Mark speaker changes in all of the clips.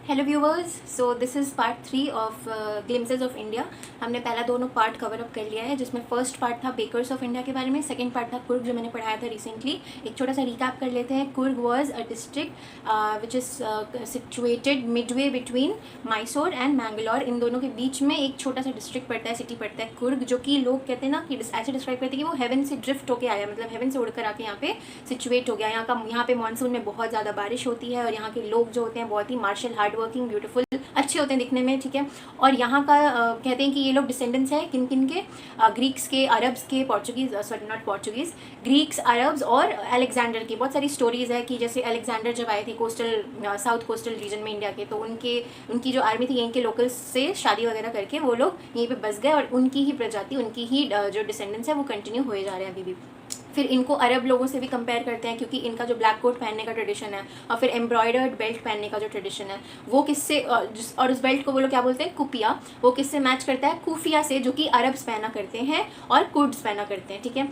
Speaker 1: Hello viewers, so this is part 3 of glimpses of India. हमने पहला दोनों part cover up कर लिया है, जिसमें फर्स्ट पार्ट था बेकर्स ऑफ इंडिया के बारे में, सेकंड पार्ट था कुर्ग जो मैंने पढ़ाया था रिसेंटली। एक छोटा सा रिकैप कर लेते हैं। Coorg was a district which is situated midway between Mysore and Mangalore. इन दोनों के बीच में एक छोटा सा डिस्ट्रिक्ट पड़ता है, सिटी पड़ता है कुर्ग, जो कि लोग कहते हैं ना कि ऐसे डिस्क्राइब करते हैं कि वो हेवन से ड्रिफ्ट होकर आया, मतलब हेवन से उड़कर आके यहाँ पे सिचुएट हो गया। यहाँ पे मानसून में बहुत ज़्यादा बारिश होती है और यहाँ के लोग जो होते हैं बहुत ही मार्शल, हार्ड वर्किंग, ब्यूटीफुल, अच्छे होते हैं दिखने में, ठीक है। और यहाँ का कहते हैं कि ये लोग डिसेंडेंट्स हैं किन किन के, ग्रीक्स के, अरब्स के, Portuguese, sorry not Portuguese, Greeks, Arabs और अलेक्जेंडर की। बहुत सारी स्टोरीज़ है कि जैसे अलेक्जेंडर जब आए थे कोस्टल साउथ कोस्टल रीजन में इंडिया के, तो उनकी जो आर्मी थी यहीं के लोकल्स से शादी वगैरह करके वो लोग यहीं पे बस गए और उनकी ही प्रजाति, उनकी ही जो डिसेंडेंट्स है वो कंटिन्यू हुए जा रहे हैं अभी भी। फिर इनको अरब लोगों से भी कंपेयर करते हैं क्योंकि इनका जो ब्लैक कोट पहनने का ट्रेडिशन है और फिर एम्ब्रॉयडर्ड बेल्ट पहनने का जो ट्रेडिशन है वो किससे, और उस बेल्ट को वो लोग क्या बोलते हैं, कुपिया, वो किससे मैच करता है, कुफिया से, जो कि अरब्स पहना करते हैं और कुर्ड्स पहना करते हैं, ठीक है।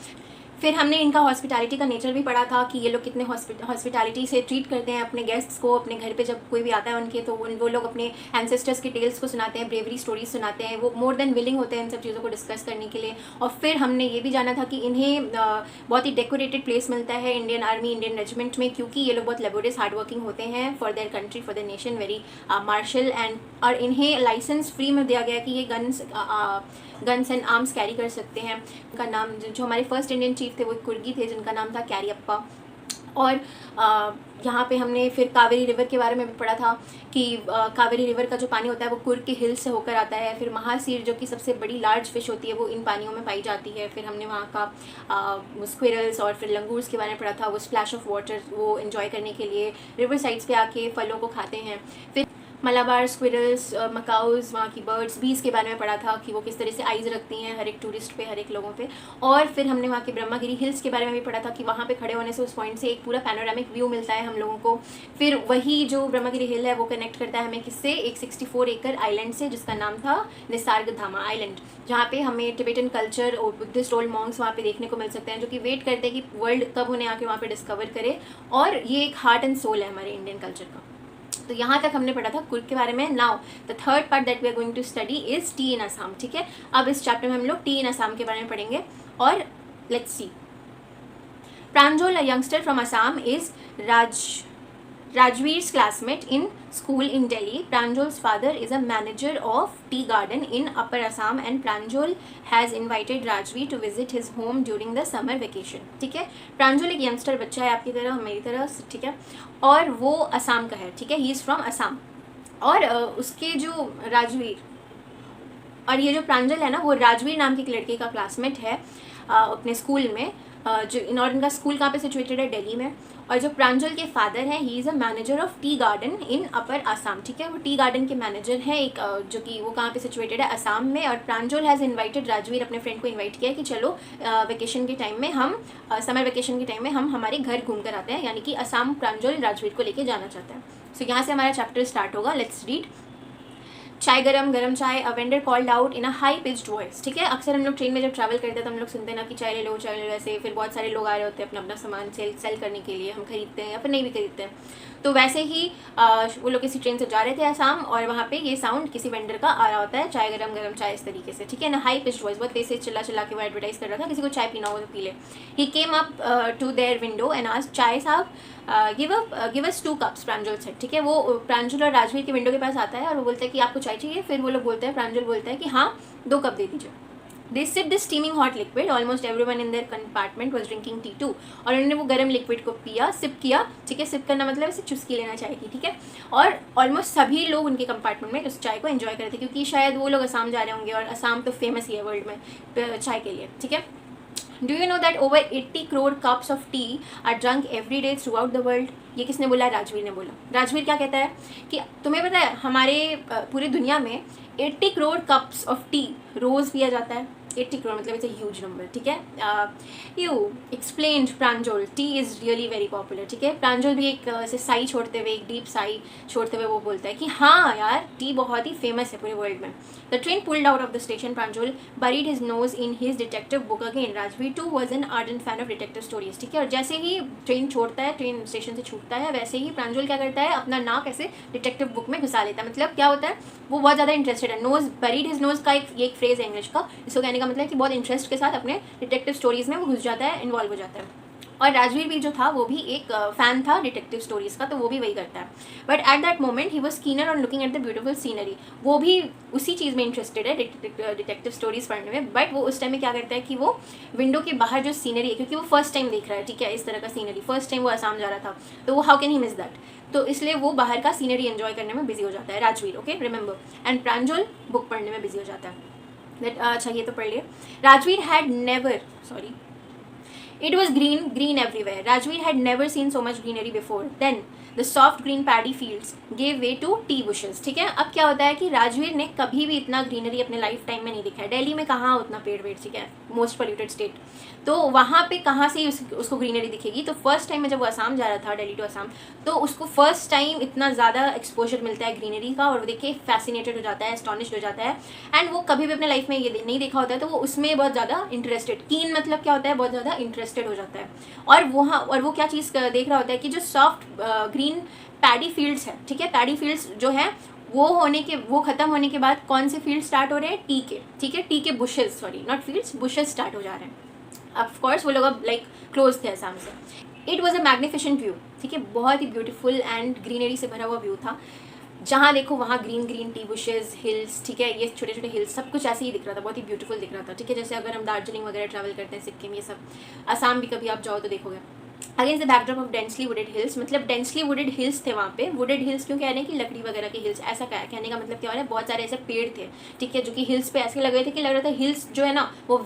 Speaker 1: फिर हमने इनका हॉस्पिटैलिटी का नेचर भी पढ़ा था कि ये लोग कितने हॉस्पिटैलिटी से ट्रीट करते हैं अपने गेस्ट्स को। अपने घर पे जब कोई भी आता है उनके, तो वो लोग अपने एंसेस्टर्स के टेल्स को सुनाते हैं, ब्रेवरी स्टोरीज सुनाते हैं। वो मोर देन विलिंग होते हैं इन सब चीज़ों को डिस्कस करने के लिए। और फिर हमने ये भी जाना था कि इन्हें बहुत ही डेकोरेटेड प्लेस मिलता है इंडियन आर्मी, इंडियन रेजिमेंट में, क्योंकि ये लोग बहुत लेबोरियस, हार्ड वर्किंग होते हैं for their country, for their nation, very martial and. और इन्हें लाइसेंस फ्री में दिया गया कि ये गन्स एंड आर्म्स कैरी कर सकते हैं। उनका नाम, जो हमारे फर्स्ट इंडियन चीफ थे वो कुर्गी थे, जिनका नाम था कैरियप्पा। और यहाँ पे हमने फिर कावेरी रिवर के बारे में भी पढ़ा था कि कावेरी रिवर का जो पानी होता है वो कुर्ग के हिल्स से होकर आता है। फिर महासीर, जो कि सबसे बड़ी लार्ज फिश होती है, वो इन पानियों में पाई जाती है। फिर हमने वहाँ का स्क्विरल्स और फिर लंगूर्स के बारे में पढ़ा था। वो स्प्लैश ऑफ वाटर वो इन्जॉय करने के लिए रिवर साइड्स पे आके फलों को खाते हैं। फिर मलाबार स्क्विरल्स, मकाउज, वहाँ की बर्ड्स, बीज के बारे में पढ़ा था कि वो किस तरह से आइज़ रखती हैं हर एक टूरिस्ट पे, हर एक लोगों पे। और फिर हमने वहाँ के ब्रह्मागिरी हिल्स के बारे में भी पढ़ा था कि वहाँ पे खड़े होने से उस पॉइंट से एक पूरा पैनोरामिक व्यू मिलता है हम लोगों को। फिर वही जो ब्रह्मागिरी हिल है वो कनेक्ट करता है हमें किससे, एक 64 एकड़ आइलैंड से, जिसका नाम था निसर्गधामा आइलैंड, जहाँ पे हमें टिबेटन कल्चर और बुद्धिस्ट ओल्ड मॉन्क्स वहाँ पे देखने को मिल सकते हैं, जो कि वेट करते हैं कि वर्ल्ड कब उन्हें आके वहाँ पे डिस्कवर करे। और ये एक हार्ट एंड सोल है हमारे इंडियन कल्चर का। तो यहाँ तक हमने पढ़ा था कुर्ग के बारे में। Now the third part that we are going to study is tea in Assam, ठीक है। अब इस चैप्टर में हम लोग टी इन असम के बारे में पढ़ेंगे। और let's see, Pranjal, a youngster from Assam, is Rajveer's classmate in school in Delhi. Pranjal's father is a manager of tea garden in Upper Assam and Pranjal has invited Rajveer to visit his home during the summer vacation. ठीक है, प्रांजल एक youngster बच्चा है आपकी तरह, मेरी तरह, ठीक है, और वो असम का है, ठीक है, ही इज़ फ्रॉम असम। और उसके जो राजवीर, और ये जो प्रांजल है ना, वो राजवीर नाम की एक लड़के का क्लासमेट है अपने स्कूल में, जो इनका स्कूल कहाँ पे सिचुएटेड है, दिल्ली में। और जो प्रांजल के फादर हैं, he is a manager of tea garden in upper Assam, ठीक है, वो टी गार्डन के मैनेजर हैं एक, जो कि वो कहाँ पे सिचुएटेड है, असम में। और प्रांजल हैज़ इनवाइटेड राजवीर, अपने फ्रेंड को इनवाइट किया कि चलो वेकेशन के टाइम में हम, समर वेकेशन के टाइम में हम हमारे घर घूम कर आते हैं, यानी कि असम प्रांजल राजवीर को लेके जाना चाहता है। सो यहाँ से हमारा चैप्टर स्टार्ट होगा। Let's read. चाय गरम, गरम चाय, a vendor called out in a high pitched voice, ठीक है। अक्सर हम लोग ट्रेन में जब ट्रैवल करते हैं तो हम लोग सुनते हैं ना कि चाय ले लो, चाय ले लो, ऐसे। फिर बहुत सारे लोग आ रहे होते हैं अपना अपना सामान सेल करने के लिए, हम खरीदते हैं या फिर नहीं भी खरीदते हैं। तो वैसे ही वो लोग किसी ट्रेन से जा रहे थे असम, और वहाँ पे ये साउंड किसी वेंडर का आ रहा होता है, चाय गरम, गरम चाय, इस तरीके से, ठीक है ना। हाई पिच्ड वॉइस, बहुत तेज से चिल्ला चिल्ला के वो एडवर्टाइज कर रहा था, किसी को चाय पीना हो तो पी ले। He came up to their window and asked, chai sahib, give us 2 cups, Pranjal said, ठीक है। वो प्रांजल और राजवीर के विंडो के पास आता है और वो बोलता है कि आपको चाय चाहिए। फिर वो लोग बोलते हैं, प्रांजल बोलता है कि हाँ 2 कप दे दीजिए। They sipped the steaming hot liquid. Almost everyone in their compartment was drinking tea too. और उन्होंने वो गर्म लिक्विड को पिया, सिप किया, ठीक है। सिप करना मतलब इसे चुस्की लेना चाय की, ठीक है। और ऑलमोस्ट सभी लोग उनके कंपार्टमेंट में उस चाय को एंजॉय कर रहे थे, क्योंकि शायद वो लोग असम जा रहे होंगे और असम तो फेमस ही है वर्ल्ड में चाय के लिए, ठीक है। Do you know that over 80 crore cups of tea are drunk every day throughout the world? ये किसने बोला? राजवीर ने बोला। राजवीर क्या कहता है कि तुम्हें पता है हमारे पूरी दुनिया में 80 करोड़ कप्स ऑफ टी रोज़ पिया जाता है, 80 करोड़ मतलब इट्स अ ह्यूज नंबर, ठीक है। You explained Pranjal T is really very popular, ठीक है। प्रांजल भी एक ऐसे साई छोड़ते हुए, एक डीप साई छोड़ते हुए वो बोलता है कि हाँ यार टी बहुत ही फेमस है पूरे वर्ल्ड में। The train pulled out of the station, Pranjal buried his nose in his detective book again. Rajveer too was an ardent fan of detective stories, ठीक है। और जैसे ही ट्रेन छोड़ता है, ट्रेन स्टेशन से छूटता है, वैसे ही प्रांजल क्या करता है, अपना नाक ऐसे डिटेक्टिव बुक में घुसा लेता है। मतलब क्या होता है, वो बहुत ज़्यादा इंटरेस्टेड है। नोज बरीड हिज नोज का एक फ्रेज है इंग्लिश का, इसको कहने का मतलब है कि बहुत इंटरेस्ट के साथ अपने डिटेक्टिव स्टोरीज में वो घुस जाता है, इन्वॉल्व हो जाता है। और राजवीर भी जो था वो भी एक फ़ैन था डिटेक्टिव स्टोरीज़ का, तो वो भी वही करता है। But at that moment he was keener on looking at the beautiful scenery, वो भी उसी चीज़ में इंटरेस्टेड है, डिटेक्टिव स्टोरीज़ पढ़ने में। बट वो उस टाइम में क्या करता है कि वो विंडो के बाहर जो सीनरी है, क्योंकि वो फर्स्ट टाइम देख रहा है, ठीक है, इस तरह का सीनरी फर्स्ट टाइम वो आसाम जा रहा था, तो वो how can he miss that, तो इसलिए वो बाहर का सीनरी एंजॉय करने में बिजी हो जाता है Rajveer, okay remember. And Pranjal book पढ़ने में बिजी हो जाता है। अच्छा ये तो पढ़ लिए। Rajveer had never, sorry, it was green everywhere. Rajveer had never seen so much greenery before. Then the soft green paddy fields gave way to tea bushes, ठीक है। अब क्या होता है कि राजवीर ने कभी भी इतना ग्रीनरी अपने लाइफ टाइम में नहीं देखा है। दिल्ली में कहाँ उतना पेड़ वेड़, ठीक है, मोस्ट पोल्यूटेड स्टेट, तो वहाँ पे कहाँ से उसको ग्रीनरी दिखेगी। तो फर्स्ट टाइम में जब वो असम जा रहा था, दिल्ली टू असम, तो उसको फर्स्ट टाइम इतना ज़्यादा एक्सपोजर मिलता है ग्रीनरी का, और वो देख के फैसिनेटेड हो जाता है, एस्टॉनिश्ड हो जाता है। एंड वो कभी भी अपने लाइफ में ये नहीं देखा होता है, तो वो उसमें बहुत ज़्यादा इंटरेस्टेड, कीन मतलब क्या होता है, बहुत ज़्यादा इंटरेस्टेड हो जाता है। और वो क्या चीज़ देख रहा होता है कि जो सॉफ्ट ग्रीन पैडी फील्ड्स है, ठीक है, पैडी फील्ड्स जो है वो ख़त्म होने के बाद कौन से फील्ड स्टार्ट हो रहे हैं, टी के, ठीक है, टी के bushes, sorry not fields, bushes start हो जा रहे हैं। ऑफ कोर्स वो लोग अब लाइक क्लोज थे आसाम से। It was a magnificent view, ठीक है, बहुत ही ब्यूटीफुल एंड ग्रीनरी से भरा हुआ व्यू था। जहाँ देखो वहाँ green green tea bushes, hills, ठीक है, ये छोटे छोटे हिल्स, सब कुछ ऐसे ही दिख रहा था, बहुत ही ब्यूटीफुल दिख रहा था, ठीक है। जैसे अगर हम दार्जिलिंग वगैरह ट्रैवल करते हैं, सिक्किम, ये सब, आसाम भी कभी आप जाओ तो देखोगे। Against the backdrop of densely wooded hills, मतलब डेंसली वुडेड हिल्स थे वहाँ पे। वुडेड हिल्स क्यों कह रहे हैं कि लकड़ी वगैरह के हिल्स, ऐसा क्या कहने का मतलब क्या हो रहा है, बहुत सारे ऐसे पेड़ थे, ठीक है, जो कि हिल्स पे ऐसे लग रहे थे कि लग रहा था हिल्स जो है ना वो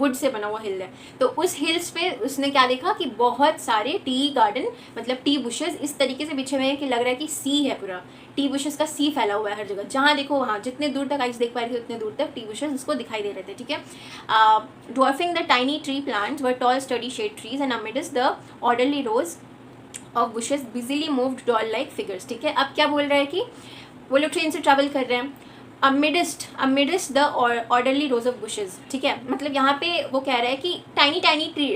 Speaker 1: वुड से बना हुआ हिल है। तो उस हिल्स पे उसने क्या देखा कि बहुत सारे टी गार्डन, मतलब टी बुशेज इस तरीके से बिछे हुए हैं कि लग रहा है कि सी है, पूरा टी बुशेस का सी फैला हुआ है हर जगह। जहाँ देखो वहाँ, जितने दूर तक आइस देख पा रही थी उतने दूर तक टी बुशेस उसको दिखाई दे रहे थे, ठीक है। Dwarfing the tiny tree plants were tall sturdy shade trees and amidst the orderly rows of bushes busily moved doll like figures, ठीक है। अब क्या बोल रहा है कि वो लोग ट्रेन से ट्रैवल कर रहे हैं, amidst the orderly rows of bushes, ठीक है। मतलब यहाँ पे वो कह रहा है कि टाइनी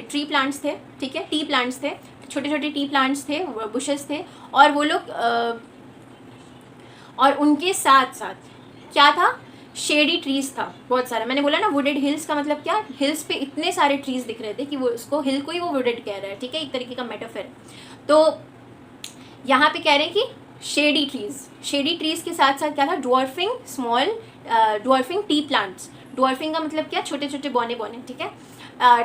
Speaker 1: ट्री प्लांट्स थे, ठीक है, टी प्लांट्स थे, छोटे छोटे टी प्लांट्स थे, बुशेस थे, और वो लोग और उनके साथ साथ क्या था, शेडी ट्रीज था बहुत सारा। मैंने बोला ना वुडेड हिल्स का मतलब क्या, हिल्स पे इतने सारे ट्रीज दिख रहे थे कि वो उसको हिल को ही वो वुडेड कह रहा है, ठीक है, एक तरीके का मेटाफर। तो यहाँ पे कह रहे हैं कि शेडी ट्रीज के साथ साथ क्या था, ड्वार्फिंग टी प्लांट्स। ड्वार्फिंग का मतलब क्या, छोटे छोटे बौने, ठीक है,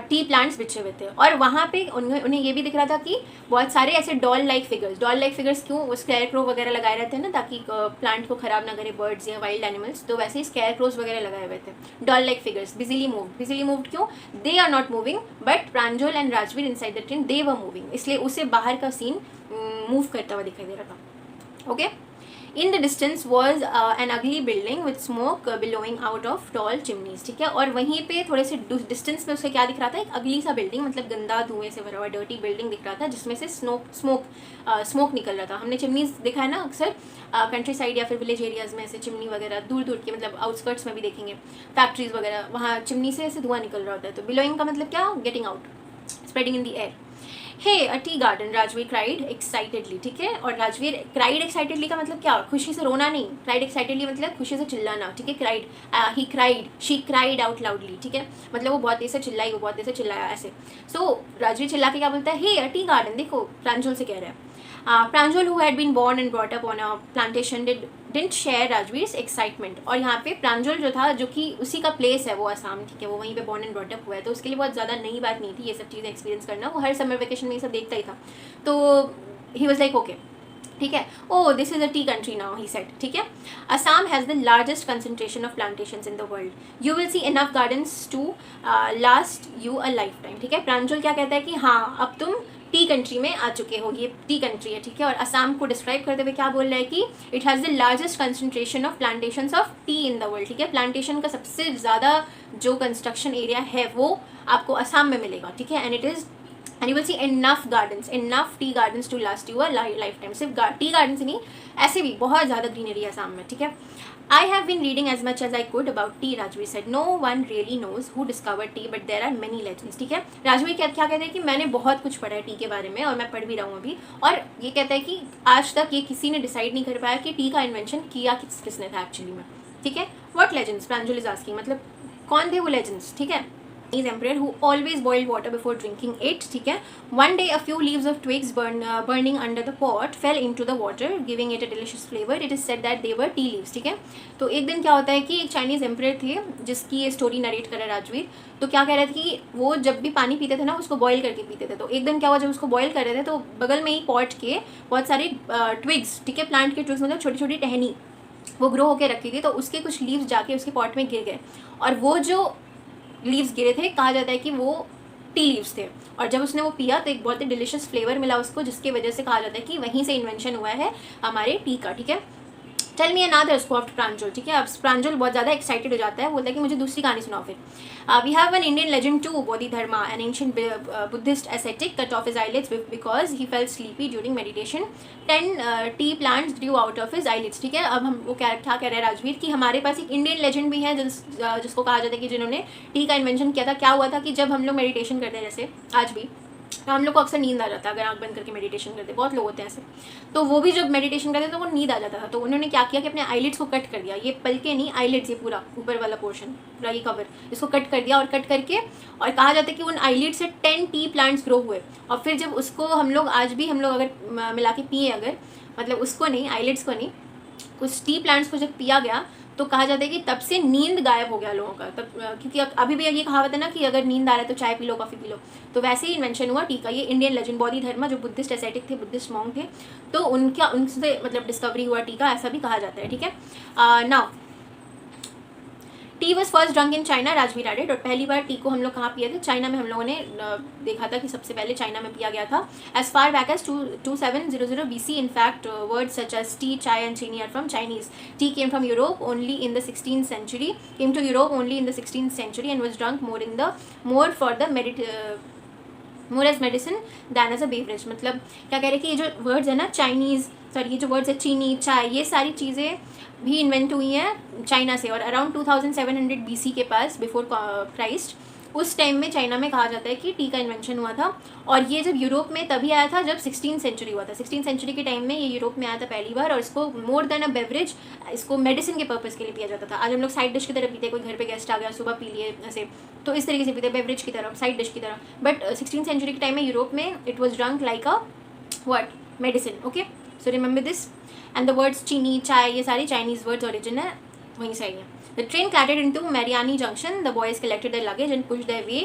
Speaker 1: टी प्लांट्स बिछे हुए थे। और वहाँ पे उन्हें ये भी दिख रहा था कि बहुत सारे ऐसे डॉल लाइक फिगर्स क्यों, वो स्केयर क्रो वगैरह लगाए रहते हैं ना, ताकि प्लांट को ख़राब ना करे बर्ड्स या वाइल्ड एनिमल्स, तो वैसे ही स्केयर क्रोज वगैरह लगाए हुए थे। Doll like figures busily moved क्यों, they are not moving but Pranjal and Rajveer inside the train they were moving, इसलिए उसे बाहर का सीन मूव करता हुआ दिखाई दे रहा था, okay. In the distance was an अगली building with smoke billowing out of tall chimneys, ठीक है। और वहीं पे थोड़े से डिस्टेंस में उससे क्या दिख रहा था, एक अगली सा बिल्डिंग, मतलब गंदा धुएं से भरा हुआ डर्टी बिल्डिंग दिख रहा था, जिसमें से स्मोक निकल रहा था। हमने चिमनीज देखा है ना अक्सर कंट्री साइड या फिर विलेज एरियाज़ में, ऐसे चिमनी वगैरह दूर की, मतलब आउटस्कर्ट्स में भी देखेंगे, फैक्ट्रीज वगैरह, वहाँ चिमनी से ऐसे धुआं निकल रहा होता है। तो बिलोइंग का मतलब क्या, getting out, spreading in the air. Hey a tea garden, Rajveer cried excitedly, ठीक है। और राजवीर क्राइड एक्साइटेडली का मतलब क्या, खुशी से रोना नहीं, क्राइड एक्साइटेडली मतलब खुशी से चिल्लाना, ठीक है। शी क्राइड आउट लाउडली, ठीक है, मतलब वो बहुत तेज से चिल्लाई, वो बहुत तेज से चिल्लाया ऐसे। सो राजवीर चिल्ला के क्या बोलता है, हे अ टी गार्डन, देखो प्रांजल से कह रहे हैं। प्रांजल who had been born and brought up on a plantation didn't share Rajvir's excitement. और यहाँ पे प्रांजल जो था, जो कि उसी का प्लेस है वो असम, ठीक है, वो वहीं पे बॉर्न एंड ब्रॉट अप हुआ है, तो उसके लिए बहुत ज़्यादा नई बात नहीं थी ये सब चीज़ें एक्सपीरियंस करना, वो हर समर वेकेशन में ये सब देखता ही था। तो ही वॉज लाइक ओके, ठीक है, oh this is a tea country now, he said, ठीक है। Assam has the largest concentration of plantations in the world, you will see enough gardens to last you a lifetime, ठीक है। प्रांजल क्या कहता है कि हाँ अब तुम टी कंट्री में आ चुके हो, ये टी कंट्री है, ठीक है। और असम को डिस्क्राइब करते हुए क्या बोल रहा है कि it has the largest concentration of plantations of T in the world, ठीक है। प्लांटेशन का सबसे ज़्यादा जो कंस्ट्रक्शन एरिया है वो आपको असम में मिलेगा, ठीक है। And you will see enough tea gardens to last you a lifetime. सिर्फ टी गार्डन्स ही नहीं, ऐसे भी बहुत ज़्यादा ग्रीनरी है असम में, ठीक है। I have been reading as much as I could about tea, Rajveer said. No one really knows who discovered tea, but there are many legends, ठीक है। राजवीर क्या कहते हैं कि मैंने बहुत कुछ पढ़ा है टी के बारे में और मैं पढ़ भी रहा हूँ अभी, और ये कहता है कि आज तक ये किसी ने डिसाइड नहीं कर पाया कि टी का इन्वेंशन किया किसने था एक्चुअली में, ठीक है। What legends? Pranjal is asking, मतलब कौन थे वो लेजेंड्स, ठीक है। Chinese emperor who always boiled water before drinking it, ठीक है। One day a few leaves of twigs burning under the pot fell into the water, giving it a delicious flavor. It is said that they were tea leaves, ठीक है। तो एक दिन क्या होता है कि एक चाइनीज़ एम्परर थे जिसकी ये स्टोरी नरेट कर रहा है राजवीर। तो क्या कह रहे थे कि वो जब भी पानी पीते थे ना उसको बॉयल करके पीते थे। तो एक दिन क्या हुआ, जब उसको बॉयल कर रहे थे तो बगल में ही पॉट के बहुत सारे ट्विग्स, ठीक है, प्लांट के ट्विग्स, मतलब छोटी छोटी टहनी वो ग्रो होकर रखी थी, तो उसके कुछ लीव्स जाके उसके पॉट में गिर गए, और वो जो लीव्स गिरे थे कहा जाता है कि वो टी लीव्स थे। और जब उसने वो पिया तो एक बहुत ही डिलिशियस फ्लेवर मिला उसको, जिसकी वजह से कहा जाता है कि वहीं से इन्वेंशन हुआ है हमारे टी का, ठीक है। टेल मी अनदर उसको आफ्टर प्रांजल, ठीक है। अब प्रांजल बहुत ज़्यादा एक्साइटेड हो जाता है, बोलता है कि मुझे दूसरी कहानी सुनाओ फिर। We have one Indian legend too, Bodhidharma, an ancient Buddhist ascetic cut off his eyelids because he felt sleepy during meditation. 10 tea plants grew out of his eyelids, ठीक है। अब हम वो क्या कह रहे हैं राजवीर कि हमारे पास एक इंडियन लेजेंड भी है जिसको कहा जाता है कि जिन्होंने टी का इन्वेंशन किया था। क्या हुआ था कि जब हम लोग मेडिटेशन करते हैं, जैसे आज भी, तो हम लोग को अक्सर नींद आ जाता है अगर आंख बंद करके मेडिटेशन करते, बहुत लोग होते हैं ऐसे। तो वो भी जब मेडिटेशन करते तो वो नींद आ जाता था, तो उन्होंने क्या किया कि अपने आईलिड्स को कट कर दिया, ये पलके नहीं, आईलिड्स, ये पूरा ऊपर वाला पोर्शन, पूरा ये कवर, इसको कट कर दिया। और कट करके, और कहा जाता है कि उन आईलिड से 10 टी प्लांट्स ग्रो हुए। और फिर जब उसको हम लोग आज भी हम लोग अगर मिला के पिए, अगर मतलब उसको नहीं, आईलिड्स को नहीं, उस टी प्लांट्स को जब पिया गया तो कहा जाता है कि तब से नींद गायब हो गया लोगों का। तब क्योंकि अभी भी ये कहावत है ना कि अगर नींद आ रहा है तो चाय P low, coffee P low, तो वैसे ही इन्वेंशन हुआ टी का। ये इंडियन लेजेंड बोधिधर्मा जो बुद्धिस्ट एसेटिक थे, बुद्धिस्ट मॉन्क थे, तो उनसे मतलब डिस्कवरी हुआ टी का, ऐसा भी कहा जाता है, ठीक है। Now tea was first drunk in China, Rajveer added. और पहली बार टी को हम लोग कहाँ पिए थे, चाइना में हम लोगों ने देखा था कि सबसे पहले चाइना में पिया गया था। As far back as 2700 BC, in fact words such as tea, chai and chini are from Chinese. Tea came from Europe only in the 16th century, came to Europe only in the 16th century and was drunk more for the more as medicine than as a beverage। मतलब क्या कह रहे हैं कि ये जो words है ना चाइनीज़, सॉरी, ये जो वर्ड्स है चीनी, चाय, ये सारी चीज़ें भी इन्वेंट हुई हैं चाइना से। और अराउंड 2700 BC के पास, बिफोर क्राइस्ट, उस टाइम में चाइना में कहा जाता है कि टी का इन्वेंशन हुआ था। और ये जब यूरोप में तभी आया था जब 16th सेंचुरी हुआ था। 16th सेंचुरी के टाइम में ये यूरोप में आया था पहली बार, और इसको मोर देन अ बेवरेज, इसको मेडिसिन के पर्पज़ के लिए पिया जाता था। आज हम लोग साइड डिश की तरह पीते, कोई घर पे गेस्ट आ गया सुबह पी लिए ऐसे, तो इस तरीके से पीते, बेवरेज की तरह, साइड डिश की तरह। बट 16th सेंचुरी के टाइम में यूरोप में it was drunk like a what, medicine, okay. So remember this. And the words चीनी, चाय, ये सारी चाइनीज़ वर्ड्स ओरिजिन है, वहीं से आई है। The train clattered into Mariani Junction. The boys collected their luggage and pushed their way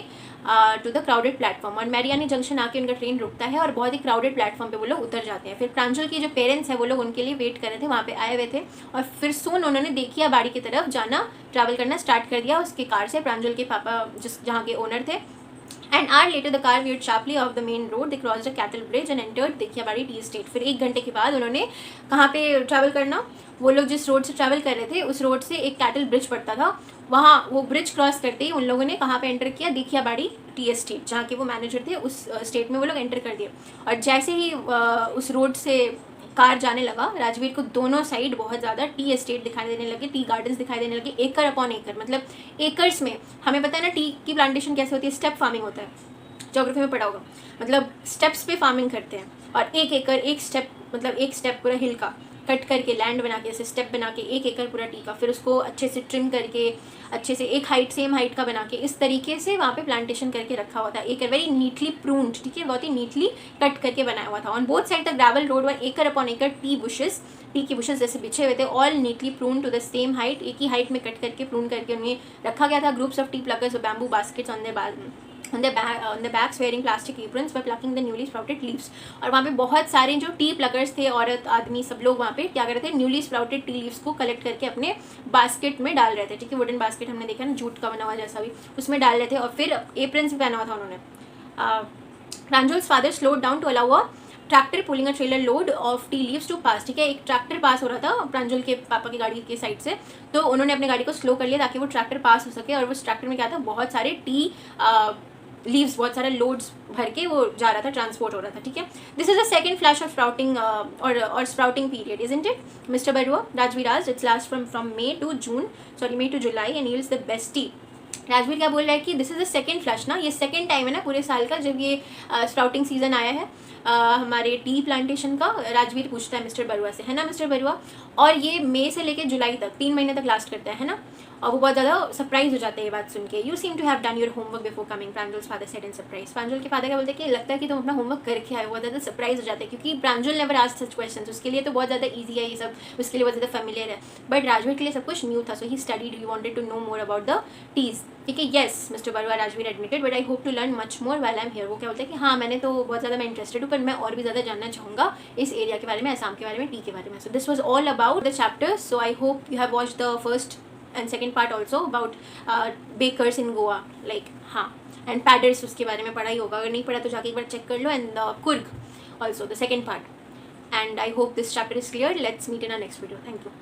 Speaker 1: to the crowded platform. और मैरियानी junction आके उनका ट्रेन रुकता है और बहुत ही क्राउडेड प्लेटफॉर्म पे वो लोग उतर जाते हैं। फिर प्रांजल की जो पेरेंट्स हैं वो लोग उनके लिए वेट कर रहे थे, वहाँ पे आए हुए थे। और फिर सून उन्होंने देखिया बाड़ी की तरफ जाना, ट्रैवल करना स्टार्ट कर दिया उसके कार से, प्रांजल के पापा जहाँ के ओनर थे। An hour later, the car veered sharply off the main road. They crossed a cattle bridge and entered Dhekiabari tea estate. फिर 1 घंटे के बाद उन्होंने कहाँ पे ट्रैवल करना, वो लोग जिस रोड से ट्रैवल कर रहे थे उस रोड से एक कैटल ब्रिज पड़ता था, वहाँ वो ब्रिज क्रॉस करते ही उन लोगों ने कहाँ पे एंटर किया, देखियाबाड़ी टी एस्टेट, जहाँ के वो मैनेजर थे उस स्टेट में वो लोग एंटर कर दिए। और जैसे ही उस रोड से कार जाने लगा, राजवीर को दोनों साइड बहुत ज़्यादा टी एस्टेट दिखाई देने लगे, टी गार्डन्स दिखाई देने लगे, एकड़ अपॉन एकड़, मतलब एकर्स में। हमें पता है ना टी की प्लांटेशन कैसे होती है, स्टेप फार्मिंग होता है, ज्योग्राफी में पढ़ा होगा, मतलब स्टेप्स पे फार्मिंग करते हैं। और 1 एकड़, 1 स्टेप, मतलब 1 स्टेप पूरा हिल का कट करके लैंड बना के ऐसे स्टेप बना के 1 एकड़ पूरा टी का, फिर उसको अच्छे से ट्रिम करके अच्छे से एक हाइट, सेम हाइट का बना के, इस तरीके से वहाँ पे प्लांटेशन करके रखा हुआ था। एक वेरी नीटली प्रून्ड, ठीक है, बहुत ही नीटली कट करके बनाया हुआ था। On both side the gravel road were acre upon acre tea bushes, tea की बुशेस जैसे बिछे हुए थे, all neatly prune to the same height, एक ही हाइट में कट करके प्रून करके उन्हें रखा गया था। Groups of tea pluckers bamboo baskets on the backs wearing plastic aprons by plucking the newly sprouted leaves। और वहाँ पे बहुत सारे जो टी प्लकर्स थे, औरत आदमी सब लोग वहाँ पे क्या कर रहे थे, न्यूली स्प्राउटेड टी लीव्स को कलेक्ट करके अपने बास्केट में डाल रहे थे, ठीक है। वुडन बास्केट हमने देखा ना, जूट का बना हुआ जैसा भी, उसमें डाल रहे थे। और फिर एप्रन्स भी पहना हुआ था उन्होंने, Pranjal's father slowed down to allow a tractor pulling a trailer load of tea leaves to pass, ठीक है। एक ट्रैक्टर पास हो रहा था प्रांजल के पापा की गाड़ी के साइड से, तो उन्होंने अपनी गाड़ी को स्लो कर लिया ताकि वो ट्रैक्टर पास हो सके। और उस ट्रैक्टर में क्या था, बहुत सारे टी लीव्स, बहुत सारे लोड्स भर के वो जा रहा था, ट्रांसपोर्ट हो रहा था, ठीक है। This is a second flash of sprouting और sprouting period, isn't it mister Barua? Rajvir आज it's last from May to June, sorry May to July, and yields the best tea. Rajvir क्या बोल रहा है कि this is the second flush ना, ये second time है ना पूरे साल का जब ये स्प्राउटिंग सीजन आया है हमारे टी प्लांटेशन का। राजवीर पूछता है मिस्टर बरुआ से, है ना मिस्टर बरुआ? और ये मई से लेकर जुलाई तक 3 महीने तक लास्ट करता है ना। और वो बहुत ज़्यादा सरप्राइज हो जाते हैं ये बात सुन के। You seem to have done your homework before coming, Pranjal's father said in surprise। Pranjal के फादर क्या बोलते हैं कि लगता है कि तुम अपना होमवर्क करके आए हो। बहुत ज़्यादा सरप्राइज हो जाते हैं क्योंकि प्रांजल नेवर आस्क्ड सच क्वेश्चंस, उसके लिए तो बहुत ज़्यादा ईजी है ये सब, उसके लिए बहुत ज़्यादा फेमिलियर है। बट राजवीर के लिए सब कुछ न्यू था, so he studied, he wanted to know more about the teas, ठीक है। Yes mister Barua, Rajvir admitted, but I hope to learn much more while I am here. वो क्या बोलते हैं कि हाँ मैंने तो बहुत ज़्यादा मैं इंटरेस्टेड हूँ, पर मैं और भी ज़्यादा जानना चाहूँगा इस एरिया के बारे में, असम के बारे में, टी के बारे में। So this was all about the chapter. So I hope you have watched the first and second part also about bakers in Goa, like हाँ, and padders उसके बारे में पढ़ा ही होगा, अगर नहीं पढ़ा तो जाके एक बार चेक कर लो, and Kurg also the second part, and I hope this chapter is clear. Let's meet in our next video. Thank you.